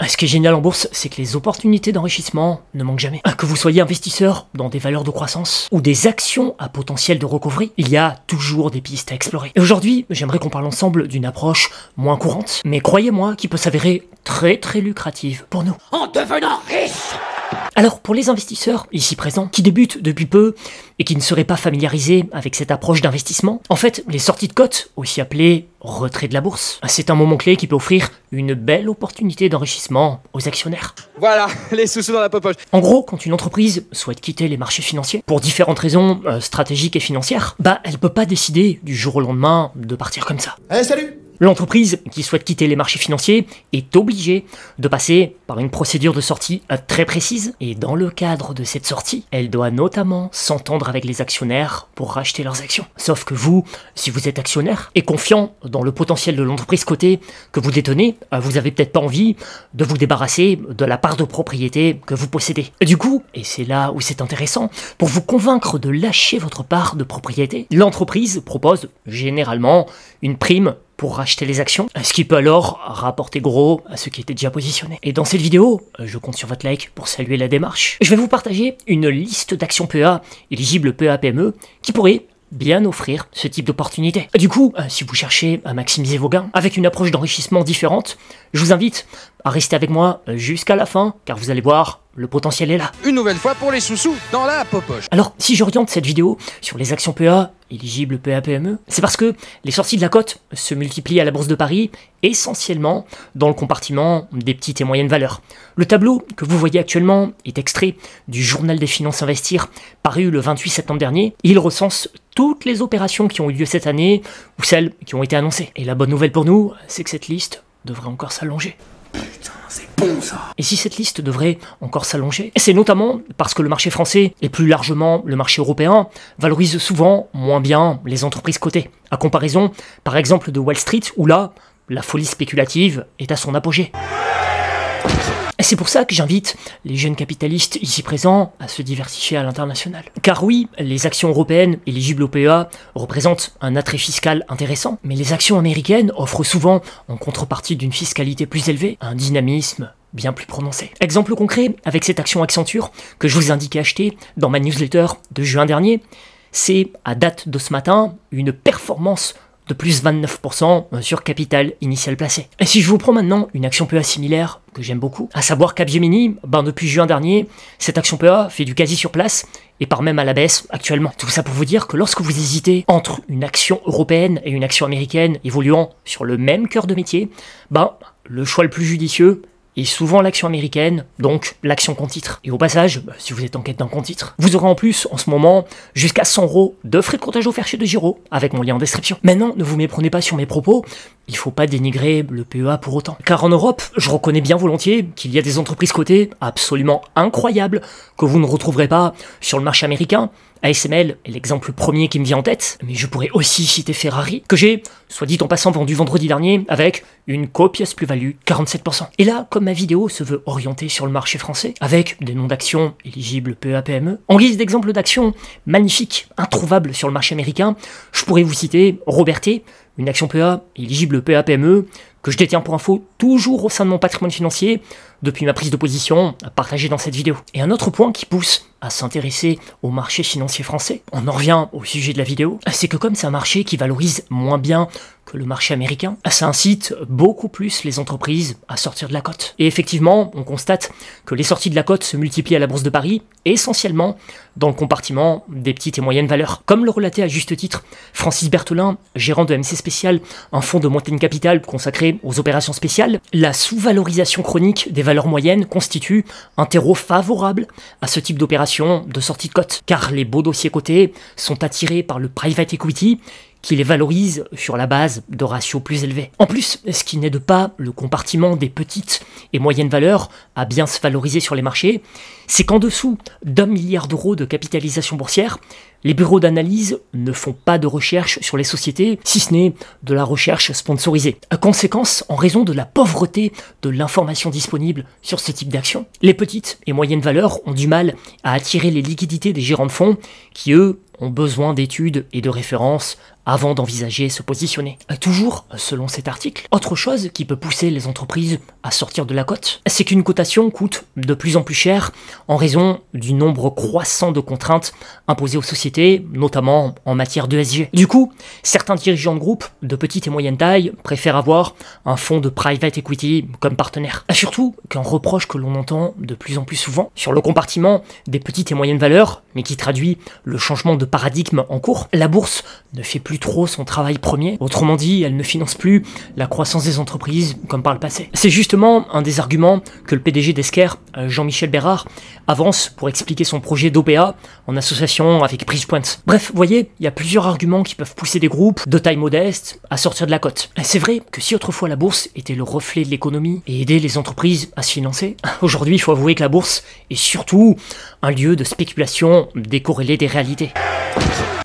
Ce qui est génial en bourse, c'est que les opportunités d'enrichissement ne manquent jamais. Que vous soyez investisseur dans des valeurs de croissance ou des actions à potentiel de recovery, il y a toujours des pistes à explorer. Et aujourd'hui, j'aimerais qu'on parle ensemble d'une approche moins courante, mais croyez-moi, qui peut s'avérer très lucrative pour nous. En devenant riche! Alors, pour les investisseurs ici présents, qui débutent depuis peu et qui ne seraient pas familiarisés avec cette approche d'investissement, en fait, les sorties de cote, aussi appelées retrait de la bourse, c'est un moment clé qui peut offrir une belle opportunité d'enrichissement aux actionnaires. Voilà, les sous-sous dans la poche. En gros, quand une entreprise souhaite quitter les marchés financiers, pour différentes raisons stratégiques et financières, elle peut pas décider du jour au lendemain de partir comme ça. Allez, salut! L'entreprise qui souhaite quitter les marchés financiers est obligée de passer par une procédure de sortie très précise, et dans le cadre de cette sortie, elle doit notamment s'entendre avec les actionnaires pour racheter leurs actions. Sauf que vous, si vous êtes actionnaire et confiant dans le potentiel de l'entreprise cotée que vous détenez, vous avez peut-être pas envie de vous débarrasser de la part de propriété que vous possédez. Du coup, et c'est là où c'est intéressant, pour vous convaincre de lâcher votre part de propriété, l'entreprise propose généralement une prime pour racheter les actions, ce qui peut alors rapporter gros à ceux qui étaient déjà positionnés. Et dans cette vidéo, je compte sur votre like pour saluer la démarche. Je vais vous partager une liste d'actions PEA éligibles PEA-PME qui pourraient bien offrir ce type d'opportunité. Du coup, si vous cherchez à maximiser vos gains avec une approche d'enrichissement différente, je vous invite à rester avec moi jusqu'à la fin, car vous allez voir, le potentiel est là. Une nouvelle fois pour les sous-sous dans la poche. Alors, si j'oriente cette vidéo sur les actions PEA éligibles PEA-PME, c'est parce que les sorties de la cote se multiplient à la Bourse de Paris, essentiellement dans le compartiment des petites et moyennes valeurs. Le tableau que vous voyez actuellement est extrait du Journal des finances investir, paru le 28 septembre dernier. Il recense toutes les opérations qui ont eu lieu cette année, ou celles qui ont été annoncées. Et la bonne nouvelle pour nous, c'est que cette liste devrait encore s'allonger. Putain, c'est bon ça! Et si cette liste devrait encore s'allonger, c'est notamment parce que le marché français, et plus largement le marché européen, valorise souvent moins bien les entreprises cotées, à comparaison par exemple de Wall Street, où là, la folie spéculative est à son apogée. Et c'est pour ça que j'invite les jeunes capitalistes ici présents à se diversifier à l'international. Car oui, les actions européennes éligibles au PEA représentent un attrait fiscal intéressant, mais les actions américaines offrent souvent, en contrepartie d'une fiscalité plus élevée, un dynamisme bien plus prononcé. Exemple concret avec cette action Accenture que je vous indiquais acheter dans ma newsletter de juin dernier, c'est à date de ce matin une performance de plus 29% sur capital initial placé. Et si je vous prends maintenant une action PEA similaire que j'aime beaucoup, à savoir Capgemini, depuis juin dernier, cette action PEA fait du quasi sur place et part même à la baisse actuellement. Tout ça pour vous dire que lorsque vous hésitez entre une action européenne et une action américaine évoluant sur le même cœur de métier, le choix le plus judicieux est souvent l'action américaine, donc l'action compte titre. Et au passage, si vous êtes en quête d'un compte titre, vous aurez en plus en ce moment jusqu'à 100 € de frais de courtage offerts chez DeGiro, avec mon lien en description. Maintenant, ne vous méprenez pas sur mes propos, il faut pas dénigrer le PEA pour autant. Car en Europe, je reconnais bien volontiers qu'il y a des entreprises cotées absolument incroyables que vous ne retrouverez pas sur le marché américain. ASML est l'exemple premier qui me vient en tête, mais je pourrais aussi citer Ferrari, que j'ai, soit dit en passant, vendu vendredi dernier avec une copieuse plus-value 47%. Et là, comme ma vidéo se veut orientée sur le marché français, avec des noms d'actions éligibles PEA-PME, en guise d'exemple d'actions magnifiques, introuvables sur le marché américain, je pourrais vous citer Robertet, une action PEA éligible PEA-PME, que je détiens pour info toujours au sein de mon patrimoine financier, depuis ma prise de position partagée dans cette vidéo. Et un autre point qui pousse à s'intéresser au marché financier français, on en revient au sujet de la vidéo, c'est que comme c'est un marché qui valorise moins bien que le marché américain, ça incite beaucoup plus les entreprises à sortir de la cote. Et effectivement, on constate que les sorties de la cote se multiplient à la Bourse de Paris, essentiellement dans le compartiment des petites et moyennes valeurs. Comme le relatait à juste titre Francis Berthelin, gérant de MC Spécial, un fonds de Montaigne Capital consacré aux opérations spéciales, la sous-valorisation chronique des valeurs moyennes constitue un terreau favorable à ce type d'opération de sortie de cote, car les beaux dossiers cotés sont attirés par le private equity, qui les valorise sur la base de ratios plus élevés. En plus, ce qui n'aide pas le compartiment des petites et moyennes valeurs à bien se valoriser sur les marchés, c'est qu'en dessous d'1 milliard d'euros de capitalisation boursière, les bureaux d'analyse ne font pas de recherche sur les sociétés, si ce n'est de la recherche sponsorisée. À conséquence, en raison de la pauvreté de l'information disponible sur ce type d'action, les petites et moyennes valeurs ont du mal à attirer les liquidités des gérants de fonds qui, eux, ont besoin d'études et de références avant d'envisager se positionner. Toujours selon cet article, autre chose qui peut pousser les entreprises à sortir de la cote, c'est qu'une cotation coûte de plus en plus cher en raison du nombre croissant de contraintes imposées aux sociétés, notamment en matière d'ESG. Du coup, certains dirigeants de groupes de petite et moyenne taille préfèrent avoir un fonds de private equity comme partenaire. Surtout qu'un reproche que l'on entend de plus en plus souvent sur le compartiment des petites et moyennes valeurs, mais qui traduit le changement de paradigme en cours, la bourse ne fait plus trop son travail premier. Autrement dit, elle ne finance plus la croissance des entreprises comme par le passé. C'est justement un des arguments que le PDG d'Esker, Jean-Michel Bérard, avance pour expliquer son projet d'OPA en association avec Bridgepoint. Bref, vous voyez, il y a plusieurs arguments qui peuvent pousser des groupes de taille modeste à sortir de la cote. C'est vrai que si autrefois la bourse était le reflet de l'économie et aidait les entreprises à se financer, aujourd'hui il faut avouer que la bourse est surtout un lieu de spéculation décorrélé des réalités.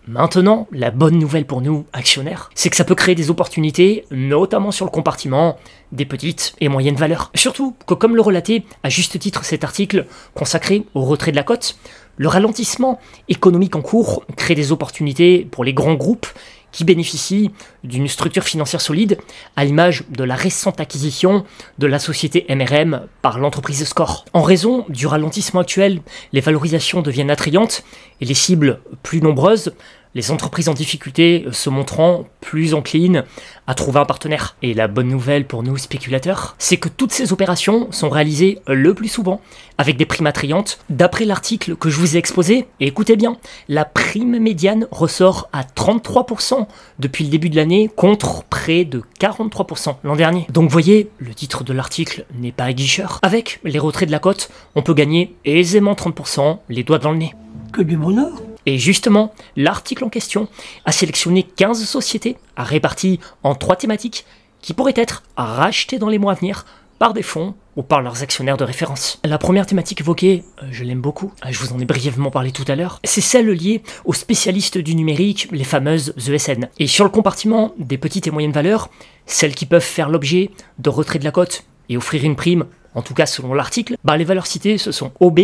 Maintenant, la bonne nouvelle pour nous, actionnaires, c'est que ça peut créer des opportunités, notamment sur le compartiment des petites et moyennes valeurs. Surtout que, comme le relatait à juste titre cet article consacré au retrait de la cote, le ralentissement économique en cours crée des opportunités pour les grands groupes qui bénéficient d'une structure financière solide, à l'image de la récente acquisition de la société MRM par l'entreprise Score. En raison du ralentissement actuel, les valorisations deviennent attrayantes et les cibles plus nombreuses, les entreprises en difficulté se montrant plus enclines à trouver un partenaire. Et la bonne nouvelle pour nous spéculateurs, c'est que toutes ces opérations sont réalisées le plus souvent avec des primes attrayantes. D'après l'article que je vous ai exposé, et écoutez bien, la prime médiane ressort à 33% depuis le début de l'année contre près de 43% l'an dernier. Donc vous voyez, le titre de l'article n'est pas aguicheur. Avec les retraits de la cote, on peut gagner aisément 30% les doigts dans le nez. Que du bonheur. Et justement, l'article en question a sélectionné 15 sociétés réparties en 3 thématiques qui pourraient être rachetées dans les mois à venir par des fonds ou par leurs actionnaires de référence. La première thématique évoquée, je l'aime beaucoup, je vous en ai brièvement parlé tout à l'heure, c'est celle liée aux spécialistes du numérique, les fameuses ESN. Et sur le compartiment des petites et moyennes valeurs, celles qui peuvent faire l'objet de retrait de la cote et offrir une prime, en tout cas selon l'article, les valeurs citées ce sont OB,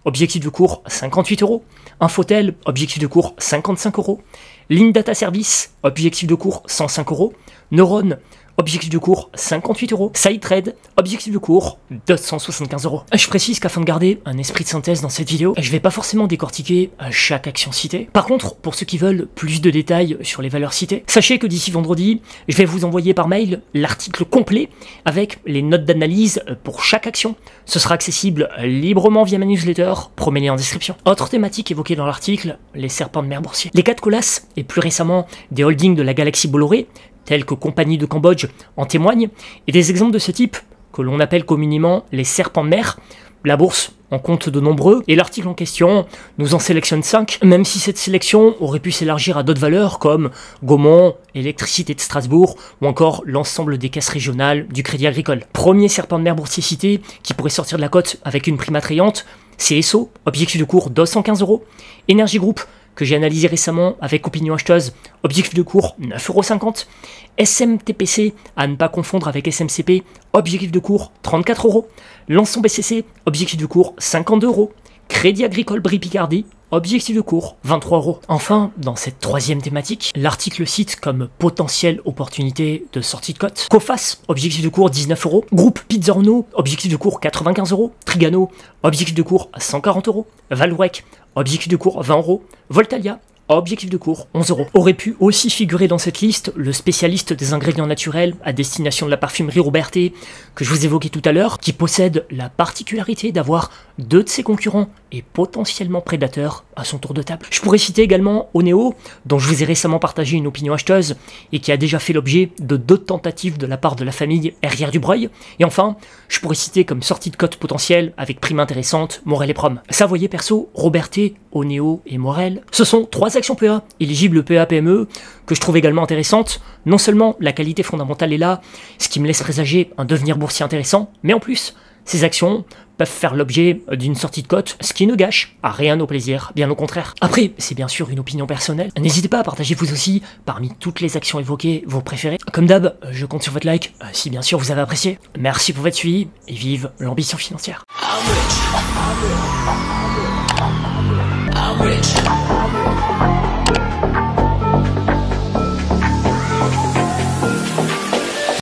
objectif de cours 58 €, Infotel, objectif de cours 55 €, Ligne Data Service, objectif de cours 105 €, Neuron, objectif de cours 58 €, SideTrade, objectif de cours 275 €. Je précise qu'afin de garder un esprit de synthèse dans cette vidéo, je vais pas forcément décortiquer chaque action citée. Par contre, pour ceux qui veulent plus de détails sur les valeurs citées, sachez que d'ici vendredi, je vais vous envoyer par mail l'article complet avec les notes d'analyse pour chaque action. Ce sera accessible librement via ma newsletter, promenez en description. Autre thématique évoquée dans l'article, les serpents de mer boursiers. Les cas de Colas et plus récemment des holdings de la galaxie Bolloré, tels que Compagnie de Cambodge en témoignent, et des exemples de ce type, que l'on appelle communément les serpents de mer. La bourse en compte de nombreux, et l'article en question nous en sélectionne 5, même si cette sélection aurait pu s'élargir à d'autres valeurs comme Gaumont, Électricité de Strasbourg, ou encore l'ensemble des caisses régionales du Crédit Agricole. Premier serpent de mer boursier cité, qui pourrait sortir de la cote avec une prime attrayante, c'est Esso, objectif de cours 215 €, Energy Group, que j'ai analysé récemment avec Opinion Acheteuse, objectif de cours 9,50 €, SMTPC, à ne pas confondre avec SMCP, objectif de cours 34 €, Lançon BCC, objectif de cours 52 €, Crédit Agricole Brie Picardie, objectif de cours 23 €. Enfin, dans cette troisième thématique, l'article cite comme potentielle opportunité de sortie de cote Coface, objectif de cours 19 €, Groupe Pizzorno, objectif de cours 95 €, Trigano, objectif de cours 140 €, Vallourec, objectif de cours 20 €, Voltalia, objectif de cours 11 €. Aurait pu aussi figurer dans cette liste le spécialiste des ingrédients naturels à destination de la parfumerie Robertet que je vous évoquais tout à l'heure, qui possède la particularité d'avoir 2 de ses concurrents et potentiellement prédateurs à son tour de table. Je pourrais citer également Oneo, dont je vous ai récemment partagé une opinion acheteuse et qui a déjà fait l'objet de 2 tentatives de la part de la famille Herrière-Dubreuil. Et enfin, je pourrais citer comme sortie de cote potentielle avec prime intéressante Morel et Prom. Ça, voyez perso, Robertet, Oneo et Morel, ce sont 3 actions PEA éligibles PEA-PME que je trouve également intéressantes. Non seulement la qualité fondamentale est là, ce qui me laisse présager un devenir boursier intéressant, mais en plus, ces actions peuvent faire l'objet d'une sortie de cote, ce qui ne gâche à rien au plaisir, bien au contraire. Après, c'est bien sûr une opinion personnelle. N'hésitez pas à partager vous aussi, parmi toutes les actions évoquées, vos préférés. Comme d'hab, je compte sur votre like, si bien sûr vous avez apprécié. Merci pour votre suivi, et vive l'ambition financière. I'm rich.